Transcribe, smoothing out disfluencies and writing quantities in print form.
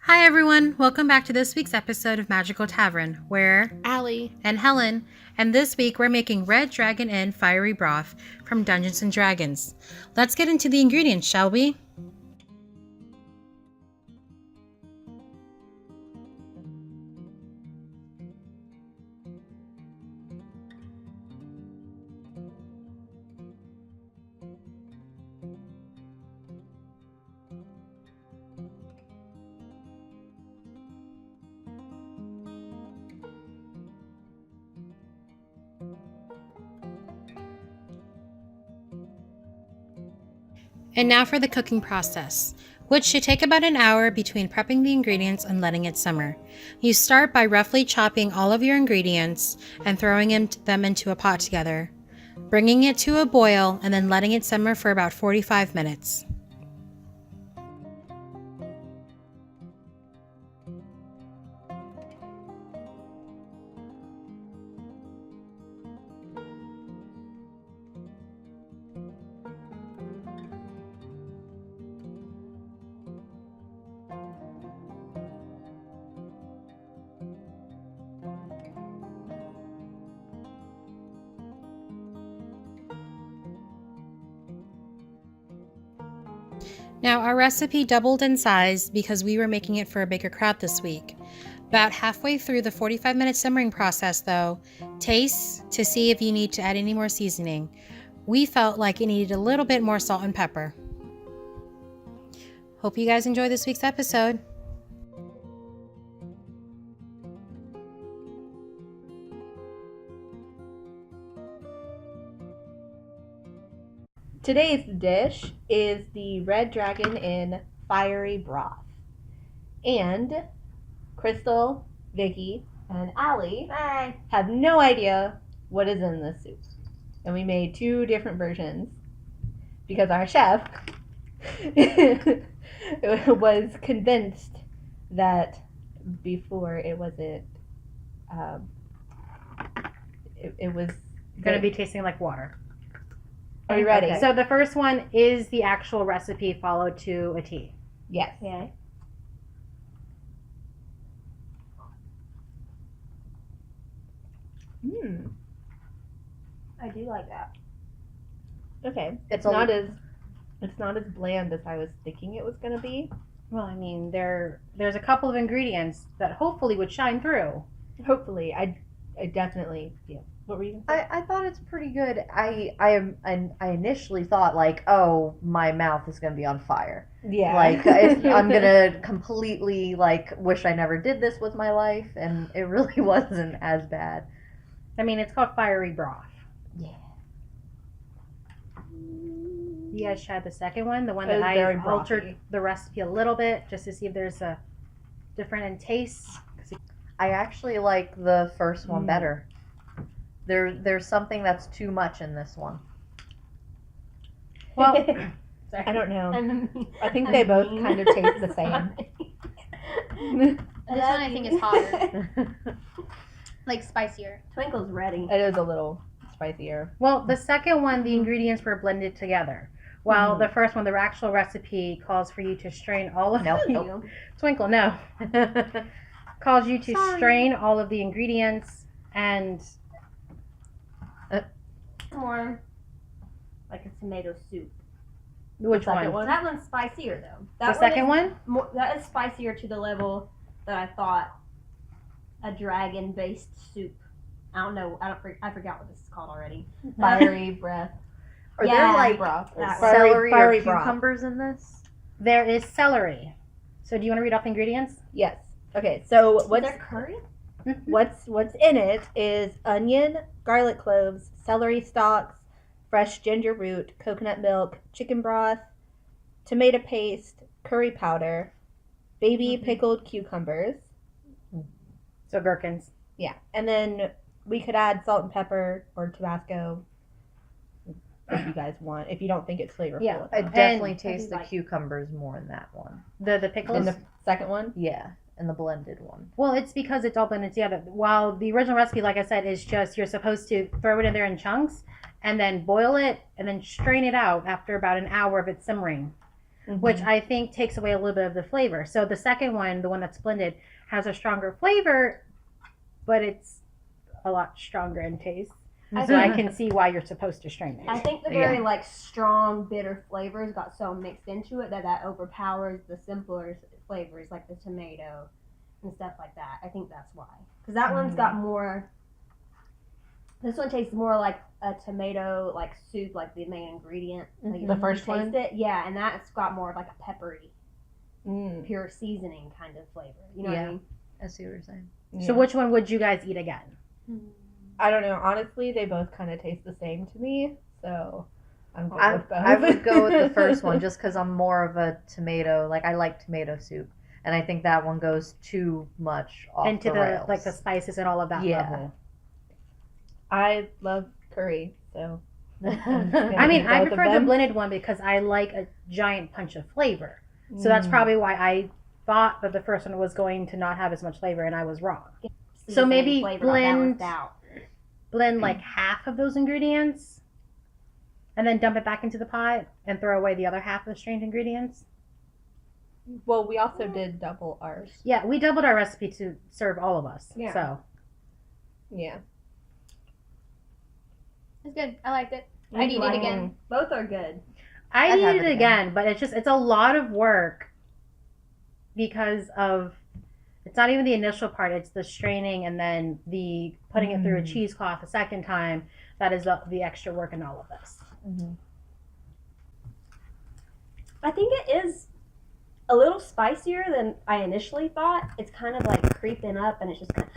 Hi everyone, welcome back to this week's episode of Magical Tavern, where Allie and Helen, and this week we're making Red Dragon Inn Fiery Broth from Dungeons & Dragons. Let's get into the ingredients, shall we? And now for the cooking process, which should take about an hour between prepping the ingredients and letting it simmer. You start by roughly chopping all of your ingredients and throwing them into a pot together, bringing it to a boil and then letting it simmer for about 45 minutes. Now, our recipe doubled in size because we were making it for a bigger crowd this week. About halfway through the 45-minute simmering process, though, taste to see if you need to add any more seasoning. We felt like it needed a little bit more salt and pepper. Hope you guys enjoy this week's episode. Today's dish is the Red Dragon Inn Fiery Broth. And Crystal, Vicky, and Allie have no idea what is in this soup. And we made two different versions because our chef was convinced that before it wasn't, it was Going to be tasting like water. Are you ready? Okay. So the first one is the actual recipe followed to a T. Yes. Yeah. I do like that. Okay. It's not as bland as I was thinking it was gonna be. Well, I mean, there's a couple of ingredients that hopefully would shine through. Hopefully, I definitely. Yeah. What were you gonna say? I thought it's pretty good. I initially thought like, oh, my mouth is gonna be on fire. Yeah. Like I'm gonna completely like wish I never did this with my life, and it really wasn't as bad. I mean, it's called Fiery Broth. Yeah. You guys tried the second one, the one It that was I very altered brothy. the recipe a little bit just to see if there's a different in taste. I actually like the first one better. There's something that's too much in this one. Well, I don't know. I think they both kind of taste the same. This one I think is hotter, like spicier. Twinkle's ready. It is a little spicier. well, the second one, the ingredients were blended together. While the first one, the actual recipe calls for you to strain all of Nope. Twinkle, no. Calls you to strain all of the ingredients and More like a tomato soup. which second one? That one's spicier though. The That second is one? more, that is spicier to the level that I thought a dragon-based soup. I don't know. I forgot what this is called already. Fiery breath. Are Yeah. there like Broth. That celery fiery or broth. cucumbers in this? There is celery. So do you want to read off the ingredients? Yes. Okay. So Is what's there curry? what's in it is onion, garlic cloves, celery stalks, fresh ginger root, coconut milk, chicken broth, tomato paste, curry powder, baby pickled cucumbers. So gherkins. Yeah. And then we could add salt and pepper or Tabasco if you guys want. If you don't think it's flavorful. Yeah. I definitely taste do the like- cucumbers more in that one. The pickles? In the second one? Yeah, in the blended one. Well, it's because it's all blended together. While the original recipe, like I said, is just you're supposed to throw it in there in chunks and then boil it and then strain it out after about an hour of it simmering. which I think takes away a little bit of the flavor. So the second one, the one that's blended, has a stronger flavor, but it's a lot stronger in taste. So I can see why you're supposed to strain it. I think the very like strong bitter flavors got so mixed into it that overpowers the simpler flavors like the tomato and stuff like that. I think that's why. Because that one's got more. This one tastes more like a tomato like soup, like the main ingredient. Like The first one? It, yeah, and that's got more of like a peppery, pure seasoning kind of flavor. You know what I mean? I see what you're saying. So which one would you guys eat again? I don't know. Honestly, they both kind of taste the same to me, so I'm good with both. I would go with the first one just because I'm more of a tomato. Like I like tomato soup, and I think that one goes too much off Into the rails. like the spices and all of that level. I love curry, so. I mean, I prefer the blended one because I like a giant punch of flavor. So that's probably why I thought that the first one was going to not have as much flavor, and I was wrong. So maybe blend like half of those ingredients and then dump it back into the pot and throw away the other half of the strained ingredients. Well, we also did double ours. Yeah, we doubled our recipe to serve all of us. Yeah. So Yeah. It's good. I liked it. I'd eat it again. Both are good. I'd eat it again, but it's a lot of work because of it's not even the initial part, it's the straining and then the putting it through a cheesecloth a second time. That is the extra work in all of this. I think it is a little spicier than I initially thought. It's kind of like creeping up and it's just kind of